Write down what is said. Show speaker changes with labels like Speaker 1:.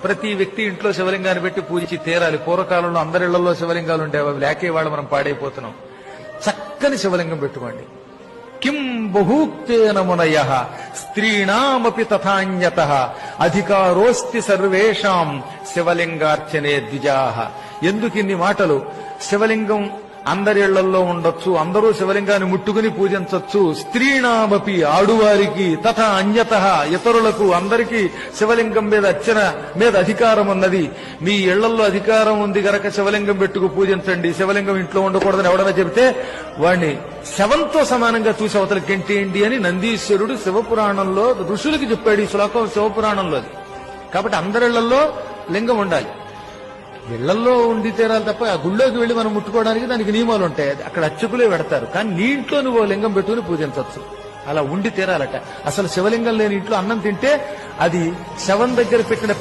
Speaker 1: ప్రతి వ్యక్తి ఇంట్లో శివలింగాన్ని పెట్టి పూజించి తీరాలి. పూర్వకాలంలో అందరిళ్లలో శివలింగాలు ఉండేవి, అవి లేకే వాళ్ళు మనం పాడైపోతున్నాం. చక్కని శివలింగం పెట్టుకోండి. కిం బహూక్తేన మునయః స్త్రీణామపి తథాన్యతః అధికారోస్తి సర్వేషాం శివలింగార్చనే ద్విజాః. ఎందుకు ఇన్ని మాటలు? శివలింగం అందరిళ్లలో ఉండొచ్చు, అందరూ శివలింగాన్ని ముట్టుకుని పూజించవచ్చు. స్త్రీణామపి ఆడువారికి, తథా అన్యతః ఇతరులకు, అందరికీ శివలింగం మీద అర్చన మీద అధికారం ఉన్నది. మీ ఇళ్లలో అధికారం ఉంది గనక శివలింగం పెట్టుకు పూజించండి. శివలింగం ఇంట్లో ఉండకూడదని ఎవడన్నా చెబితే వాడిని శవంతో సమానంగా చూసి అవతలకి గెంటేయండి అని నందీశ్వరుడు శివపురాణంలో ఋషులకి చెప్పాడు. ఈ శ్లోకం శివపురాణంలోది. కాబట్టి అందరిళ్లలో లింగం ఉండాలి. ఇళ్లలో ఉండి తీరాలి తప్ప ఆ గుళ్ళోకి వెళ్లి మనం ముట్టుకోవడానికి దానికి నియమాలు ఉంటాయి. అక్కడ అర్చకులే పెడతారు. కానీ నీ ఇంట్లో నువ్వు లింగం పెట్టుకుని పూజించవచ్చు. అలా ఉండి తీరాలట. అసలు శివలింగం లేని ఇంట్లో అన్నం తింటే అది శవం దగ్గర పెట్టిన